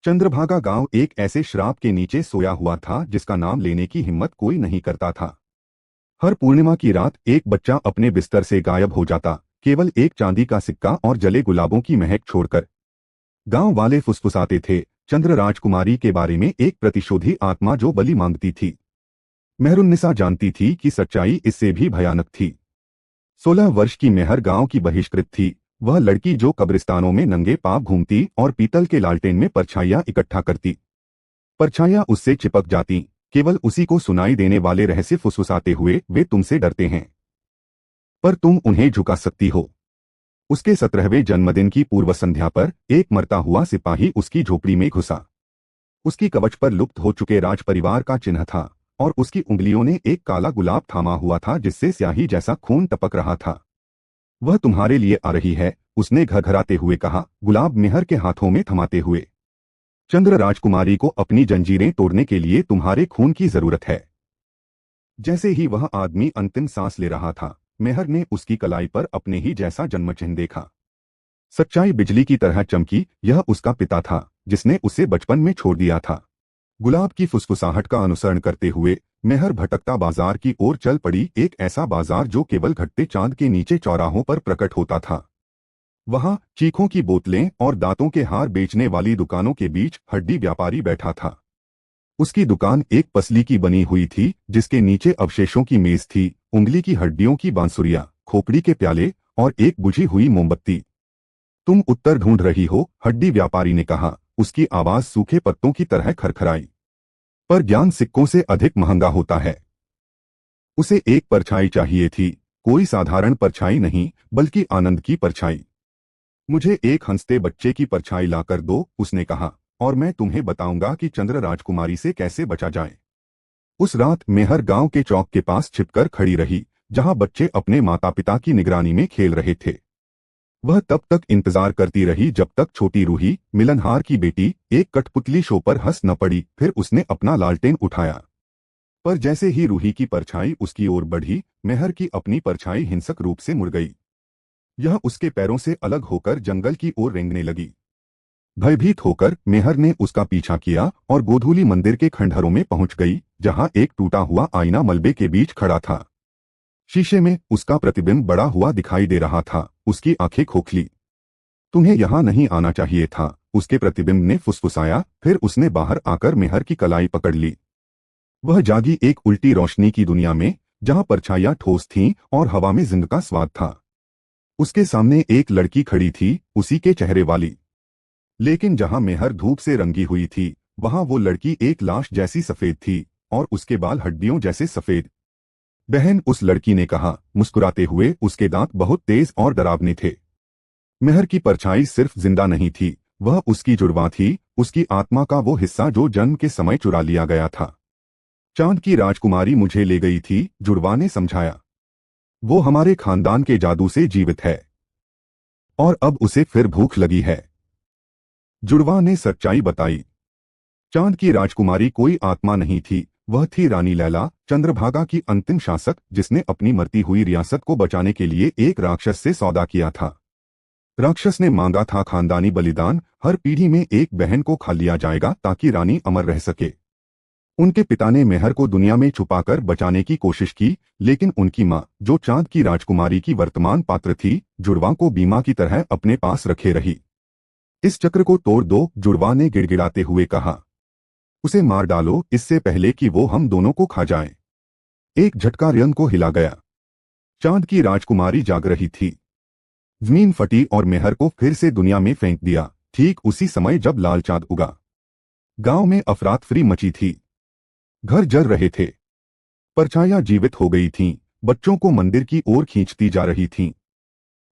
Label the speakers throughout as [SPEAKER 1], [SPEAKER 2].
[SPEAKER 1] चंद्रभागा गांव एक ऐसे श्राप के नीचे सोया हुआ था जिसका नाम लेने की हिम्मत कोई नहीं करता था। हर पूर्णिमा की रात एक बच्चा अपने बिस्तर से गायब हो जाता, केवल एक चांदी का सिक्का और जले गुलाबों की महक छोड़कर। गांव वाले फुसफुसाते थे चंद्र राजकुमारी के बारे में, एक प्रतिशोधी आत्मा जो बलि मांगती थी। मेहरुन्निसा जानती थी कि सच्चाई इससे भी भयानक थी। 16 वर्ष की मेहर गांव की बहिष्कृत थी, वह लड़की जो कब्रिस्तानों में नंगे पांव घूमती और पीतल के लालटेन में परछाइयां इकट्ठा करती। परछाइयां उससे चिपक जाती, केवल उसी को सुनाई देने वाले रहस्य फुसफुसाते हुए, वे तुमसे डरते हैं पर तुम उन्हें झुका सकती हो। उसके 17वें जन्मदिन की पूर्व संध्या पर एक मरता हुआ सिपाही उसकी झोपड़ी में घुसा। उसकी कवच पर लुप्त हो चुके राज परिवार का चिन्ह था और उसकी उंगलियों ने एक काला गुलाब थामा हुआ था जिससे स्याही जैसा खून टपक रहा था। वह तुम्हारे लिए आ रही है, उसने घरघराते हुए कहा, गुलाब मेहर के हाथों में थमाते हुए। चंद्र राजकुमारी को अपनी जंजीरें तोड़ने के लिए तुम्हारे खून की जरूरत है। जैसे ही वह आदमी अंतिम सांस ले रहा था, मेहर ने उसकी कलाई पर अपने ही जैसा जन्मचिन्ह देखा। सच्चाई बिजली की तरह चमकी, यह उसका पिता था जिसने उसे बचपन में छोड़ दिया था। गुलाब की फुसफुसाहट का अनुसरण करते हुए मेहर भटकता बाजार की ओर चल पड़ी, एक ऐसा बाजार जो केवल घटते चांद के नीचे चौराहों पर प्रकट होता था। वहां चीखों की बोतलें और दांतों के हार बेचने वाली दुकानों के बीच हड्डी व्यापारी बैठा था। उसकी दुकान एक पसली की बनी हुई थी जिसके नीचे अवशेषों की मेज थी, उंगली की हड्डियों की बांसुरियां, खोपड़ी के प्याले और एक बुझी हुई मोमबत्ती। तुम उत्तर ढूंढ रही हो, हड्डी व्यापारी ने कहा, उसकी आवाज सूखे पत्तों की तरह खरखराई। पर ज्ञान सिक्कों से अधिक महंगा होता है। उसे एक परछाई चाहिए थी, कोई साधारण परछाई नहीं, बल्कि आनंद की परछाई। मुझे एक हंसते बच्चे की परछाई लाकर दो, उसने कहा, और मैं तुम्हें बताऊंगा कि चंद्र राजकुमारी से कैसे बचा जाए। उस रात मेहर गांव के चौक के पास छिपकर खड़ी रही, जहां बच्चे अपने माता पिता की निगरानी में खेल रहे थे। वह तब तक इंतजार करती रही जब तक छोटी रूही, मिलनहार की बेटी, एक कठपुतली शो पर हंस न पड़ी। फिर उसने अपना लालटेन उठाया, पर जैसे ही रूही की परछाई उसकी ओर बढ़ी, मेहर की अपनी परछाई हिंसक रूप से मुड़ गई। यह उसके पैरों से अलग होकर जंगल की ओर रेंगने लगी। भयभीत होकर मेहर ने उसका पीछा किया और गोधूली मंदिर के खंडहरों में पहुंच गई, जहां एक टूटा हुआ आईना मलबे के बीच खड़ा था। शीशे में उसका प्रतिबिंब बड़ा हुआ दिखाई दे रहा था, उसकी आंखें खोखली। तुम्हें यहां नहीं आना चाहिए था, उसके प्रतिबिंब ने फुसफुसाया। फिर उसने बाहर आकर मेहर की कलाई पकड़ ली। वह जागी एक उल्टी रोशनी की दुनिया में, जहां परछाइयां ठोस थीं और हवा में जिंद का स्वाद था। उसके सामने एक लड़की खड़ी थी, उसी के चेहरे वाली। लेकिन जहां मेहर धूप से रंगी हुई थी, वहां वो लड़की एक लाश जैसी सफेद थी, और उसके बाल हड्डियों जैसे सफेद। बहन, उस लड़की ने कहा, मुस्कुराते हुए। उसके दांत बहुत तेज और डरावने थे। मेहर की परछाई सिर्फ जिंदा नहीं थी, वह उसकी जुड़वां थी, उसकी आत्मा का वो हिस्सा जो जन्म के समय चुरा लिया गया था। चांद की राजकुमारी मुझे ले गई थी, जुड़वां ने समझाया। वो हमारे खानदान के जादू से जीवित है और अब उसे फिर भूख लगी है। जुड़वां ने सच्चाई बताई। चांद की राजकुमारी कोई आत्मा नहीं थी, वह थी रानी लैला, चंद्रभागा की अंतिम शासक, जिसने अपनी मरती हुई रियासत को बचाने के लिए एक राक्षस से सौदा किया था। राक्षस ने मांगा था खानदानी बलिदान, हर पीढ़ी में एक बहन को खा लिया जाएगा ताकि रानी अमर रह सके। उनके पिता ने मेहर को दुनिया में छुपाकर बचाने की कोशिश की, लेकिन उनकी मां, जो चांद की राजकुमारी की वर्तमान पात्र थी, जुड़वां को बीमा की तरह अपने पास रखे रही। इस चक्र को तोड़ दो, जुड़वां ने गिड़गिड़ाते हुए कहा। उसे मार डालो, इससे पहले कि वो हम दोनों को खा जाए। एक झटका रियन को हिला गया। चांद की राजकुमारी जाग रही थी। जमीन फटी और मेहर को फिर से दुनिया में फेंक दिया, ठीक उसी समय जब लाल चांद उगा। गांव में अफरातफरी मची थी। घर जल रहे थे, परछाइयां जीवित हो गई थीं, बच्चों को मंदिर की ओर खींचती जा रही थीं।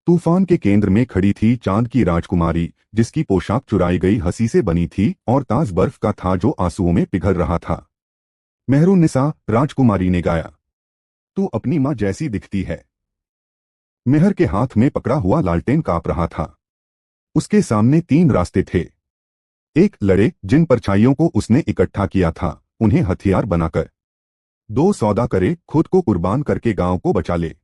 [SPEAKER 1] तूफान के केंद्र में खड़ी थी चांद की राजकुमारी, जिसकी पोशाक चुराई गई हंसी से बनी थी और ताज बर्फ का था जो आंसुओं में पिघल रहा था। मेहरुन्निसा, राजकुमारी ने गाया, तू अपनी मां जैसी दिखती है। मेहर के हाथ में पकड़ा हुआ लालटेन कांप रहा था। उसके सामने 3 रास्ते थे। एक, लड़े जिन परछाइयों को उसने इकट्ठा किया था, उन्हें हथियार बनाकर। 2, सौदा करे, खुद को कुर्बान करके गांव को बचा ले।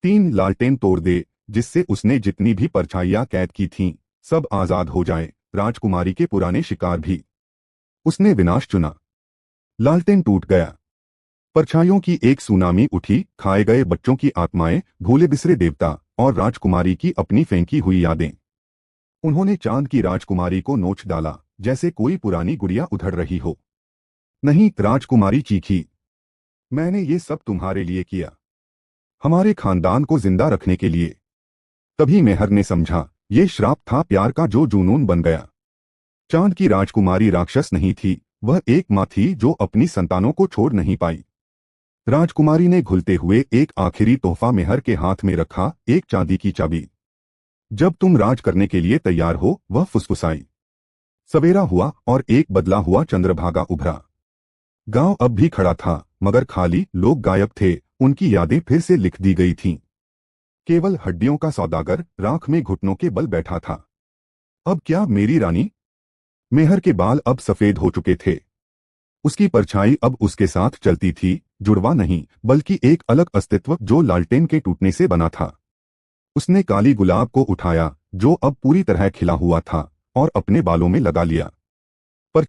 [SPEAKER 1] 3, लालटेन तोड़ दे, जिससे उसने जितनी भी परछाइयां कैद की थीं, सब आजाद हो जाएं, राजकुमारी के पुराने शिकार भी। उसने विनाश चुना। लालटेन टूट गया। परछाइयों की एक सुनामी उठी, खाए गए बच्चों की आत्माएं, भूले बिसरे देवता और राजकुमारी की अपनी फेंकी हुई यादें। उन्होंने चांद की राजकुमारी को नोच डाला, जैसे कोई पुरानी गुड़िया उधड़ रही हो। नहीं, राजकुमारी चीखी, मैंने ये सब तुम्हारे लिए किया, हमारे खानदान को जिंदा रखने के लिए। तभी मेहर ने समझा, ये श्राप था प्यार का जो जुनून बन गया। चांद की राजकुमारी राक्षस नहीं थी, वह एक माँ थी जो अपनी संतानों को छोड़ नहीं पाई। राजकुमारी ने घुलते हुए एक आखिरी तोहफा मेहर के हाथ में रखा, एक चांदी की चाबी। जब तुम राज करने के लिए तैयार हो, वह फुसफुसाई। सवेरा हुआ और एक बदला हुआ चंद्रभागा उभरा। गांव अब भी खड़ा था, मगर खाली, लोग गायब थे, उनकी यादें फिर से लिख दी गई थीं। केवल हड्डियों का सौदागर राख में घुटनों के बल बैठा था। अब क्या मेरी रानी? मेहर के बाल अब सफेद हो चुके थे। उसकी परछाई अब उसके साथ चलती थी, जुड़वा नहीं, बल्कि एक अलग अस्तित्व जो लालटेन के टूटने से बना था। उसने काली गुलाब को उठाया, जो अब पूरी तरह खिला हुआ था, और अपने बालों में लगा लिया।